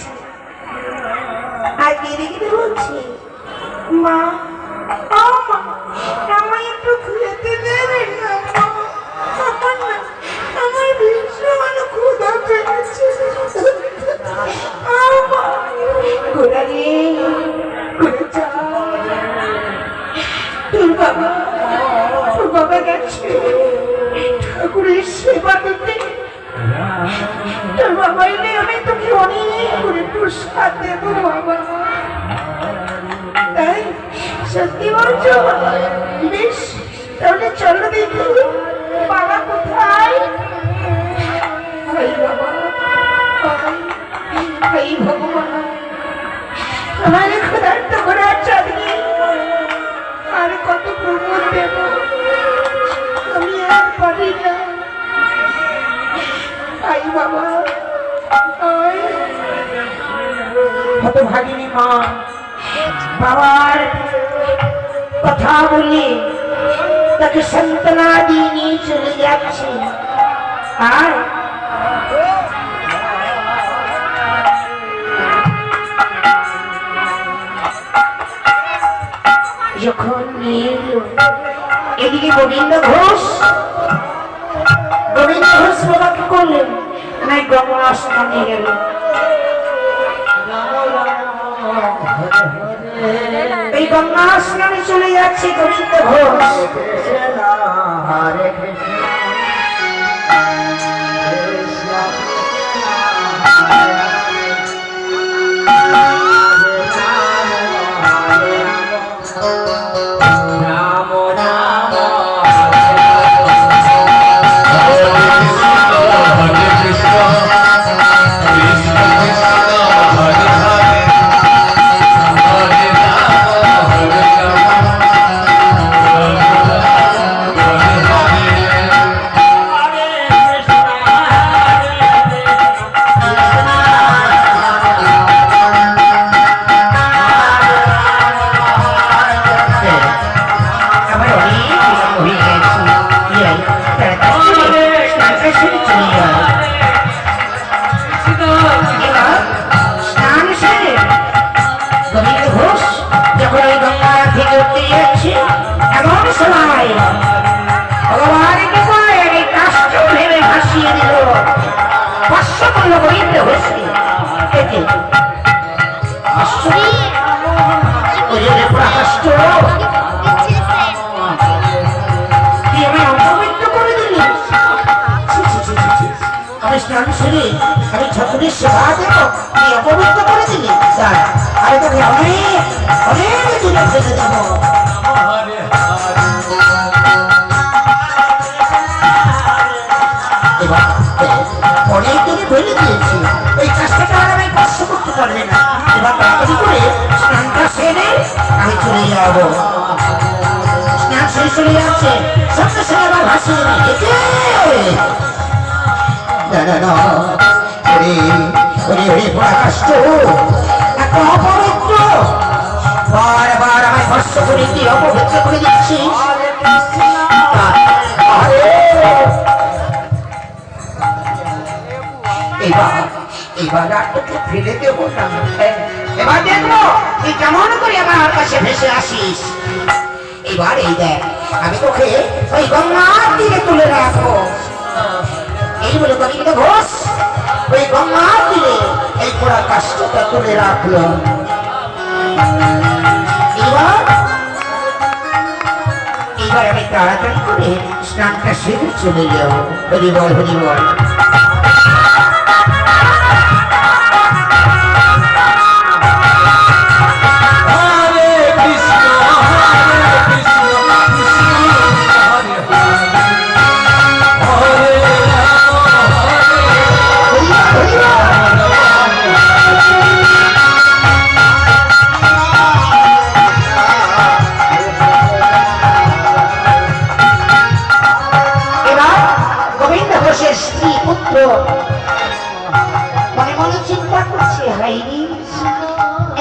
গেছে। আর কেঁদে কেঁদে বলছে, মা আমায় একটু খেতে দেবে না মা, আমার ভীষণ ক্ষুধা পেয়েছে। ঘোড়া রে ঘুরে যা, তোর বাবা গেছে ঠাকুরের সেবা দিতে। তোর বাবা এলে আমি তোকে অনেক করে প্রসাদ দেবো বাবা। তাই সত্যি বলছো? বেশ, তাহলে চলো দেখি বাবা কোথায়। বাবা ভগবান, আমার ক্ষুধার্ত করার চাঁদনি আর কত প্রমোদ দেব, আমি আর পারি না। আই বাবা, হতভাগিনী মা বাবার কথা বলে তাকে সান্ত্বনা দিয়ে নিয়ে চলে যাচ্ছে। আর যখন নিয়ে এলো এদিকে গোবিন্দ ঘোষ বাবাকে করলেন নাই গঙ্গা স্নানে গেল। এই গঙ্গা স্নানে চলে যাচ্ছে গোবিন্দ ঘোষ। আমি ঠাকুরের সেবা দেবো, তুই অপবিত্র করে দিলি। আমি তোকে অনেক অনেক দূরে ফেলে দেবো। অনেক দূরে ফেলে দিয়েছি, এই কাজটাকে আর আমি কষ্ট করতে পারবে না। এবার তাড়াতাড়ি করে স্নানটা সেরে আমি চলে যাবো। স্নান শেষ হয়ে যাচ্ছে, সঙ্গে সঙ্গে আবার ভাসিয়ে রেখেছে। অপবিত্র বারবার আমায় কষ্ট করে দিয়ে অপবিত্র করে দিচ্ছি। এবার আর তোকে ফেলে দেবো না। এবার দেখবো তুই কেমন করে আমার কাছে ভেসে আসিস। এবার এই দেখ, আমি তোকে ওই গঙ্গার দিকে তুলে রাখবো। এই বলে গোবিন্দ ঘোষ ওই গঙ্গার দিকে এই পোড়া কাষ্ঠটা তুলে রাখলো। এবার আমি তাড়াতাড়ি করে স্নানটা সেরে চলে যাবো। হরি বল হরি বল। মনে মনে চিন্তা করছে, হাইরি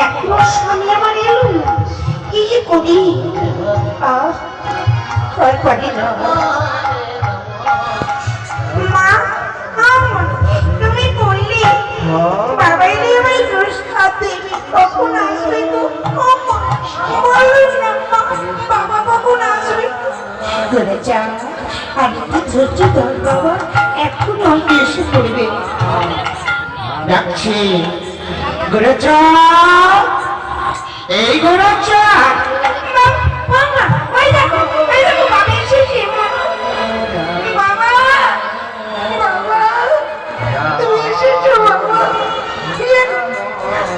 এখনো স্বামী আমার এলো না, কি যে করি। পারি না। মা তুমি বললে বাবা এলে আমায় রোজ খাতে কখন আসবে তো বলুন না বাবা কখন আসবে ঘরে যা আমি কি ধরছি তোর বাবা এখন আমাকে এসে পড়বে ডাকছি ঘরে যা এই ঘরে যা বাবা ওই দেখো বাবা এসেছে বাবা বাবা তুমি এসেছো বাবা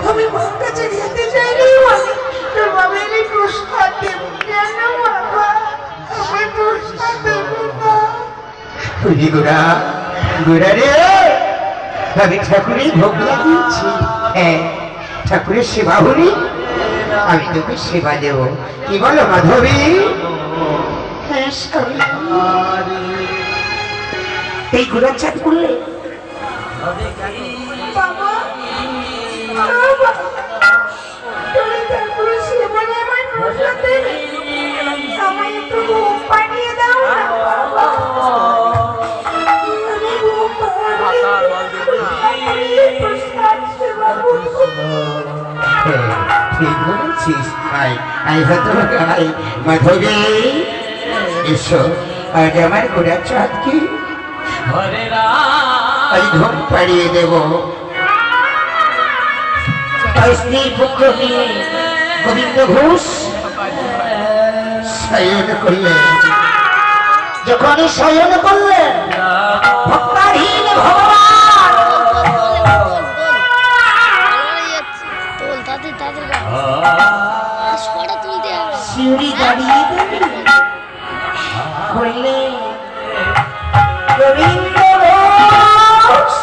তুমি মার কাছে যেতে চাইলেই বলে তোর বাবা এলে প্রসাদ দেব কেন বাবা আমি প্রসাদ দেব না তুই গোড়া গোড়া রে আমি ঠাকুরের ভোগ লাগিয়েছি হ্যাঁ ঠাকুরের সেবা হলি আমি তোকে সেবা দেব কি বলো মাধবী হ্যাঁ স্বামী। এই গোড়ার চাঁদ করলে বাবা বাবা তুমি তারপরে সেবারে আমার প্রসাদ দেবে আমায় একটু ঘুম পাঠিয়ে দাও না বাবা আমি ঘুম পাঠিয়ে প্রসাদ সেবা করবো ঠিক বলেছিস আই আই হয়তো আই মাধবী এসো আজ আমার গোড়ার চাঁদ কি আজ ঘুম পাড়িয়ে দেব স্ত্রী পুত্র নিয়ে গোবিন্দ ঘোষ শয়ন করলেন যখন শয়ন করলেন ভক্তাধীন ভগবান শিউরি দাঁড়িয়ে বললেন গোবিন্দ ঘোষ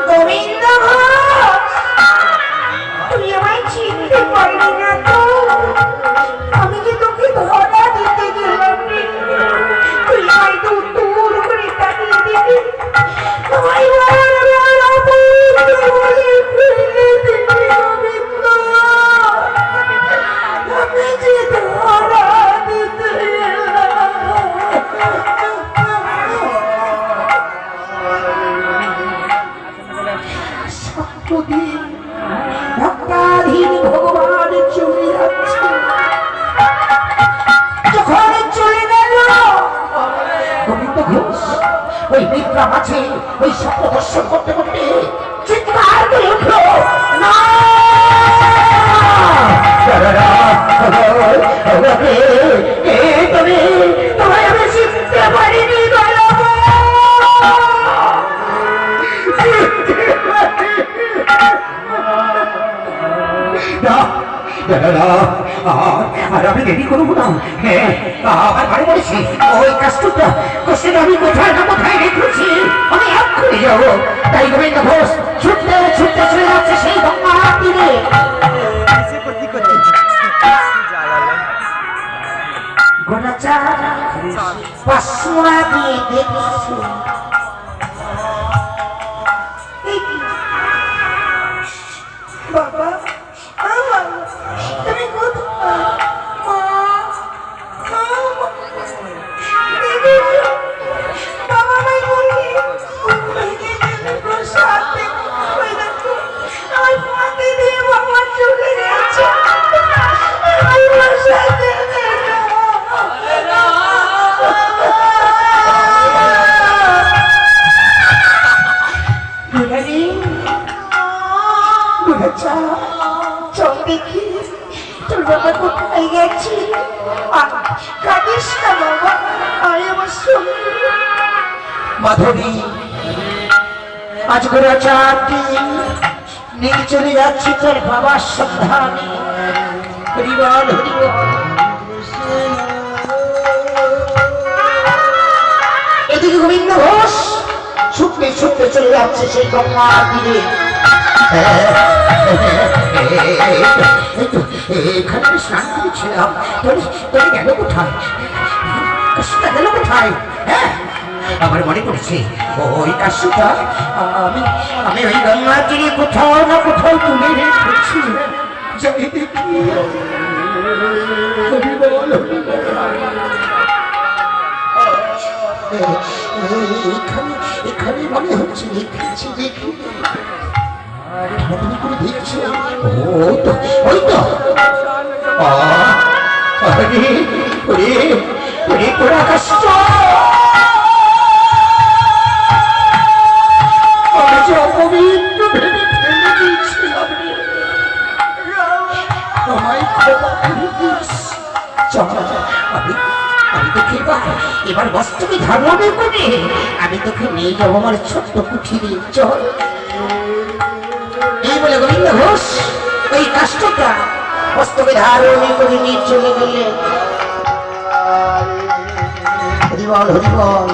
গোবিন্দ ঘোষ তুই আমায় চিনতে পারলি না তো আমি যে তোকে ধরা দিতে গেলাম রে তুই আমায় তো দূর করে তাকিয়ে দিবি আমায় বারবার অপূর্ব বলে ফেলে দিবি গোবিন্দ আমি যে ধরা দিতে সত্যদিন ভক্তাধীন ভগবান চলে যাচ্ছে যখন চলে গেল গোবিন্দ ঘোষ ওই বিপ্লব আছে ওই স্বপ্ন দর্শন করতে করতে চিৎকার করে উঠল না তুমি তোমায় আমি চিনতে পারিনি আর আমি দেরি করবো না হ্যাঁ আমার বাড়ি বলেছি ওই কাজটা কোশ্চেন আমি কোথায় না কোথায় রেখেছি আমি এক্ষুনি যাবো তাই গোবিন্দ ঘোষ ছুটতে ছুটতে চলে যাচ্ছে সেই গঙ্গা তীরে গোড়াচা পাশমা দিয়ে দেখছি বাবা তুমি কোথায় বাবা আমায় বললি প্রসাদ আমার ফাঁকে দিয়ে বাবা চলে গেছে প্রসাদ দেবে চল দেখি তোর বাবা কোথায় গেছি কাঁদিস না বাবা আয় আমার সঙ্গে মাধবী আজ করে চাঁদটি নিয়ে চলে যাচ্ছি তোর বাবার সন্ধানে হরিবল হরিবল এদিকে গোবিন্দ ঘোষ ছুটতে ছুটতে চলে যাচ্ছে সেই গঙ্গা তীরে এখানে স্নান করেছিলাম তোর গেল কোথায় কাশিটা গেল কোথায় হ্যাঁ আমার মনে পড়ছে ওই কাশিটা আমি আমি ওই গঙ্গা তীরে কোথাও না কোথাও তুলে রেখেছি যাই দেখি এখানে এখানে মনে হচ্ছে দেখছি দেখি ঠাকুর করে দেখছি ওই তো ওই তো আরে ওরে ওরে পোড়া কষ্ট আজ অপবিত্র ভেবে ফেলে দিয়েছিলাম রে আমায় ক্ষমা করে দিস চল আমি আমি তোকে এবার বস্তুকে ধারণা করে আমি তোকে নিয়ে যাবো আমার ছোট্ট কুঠিরে চল এই বলে গোবিন্দ ঘোষ ওই কাষ্টটা বস্তুকে ধারণে করে নিয়ে চলে গেলে হরিবল হরিবল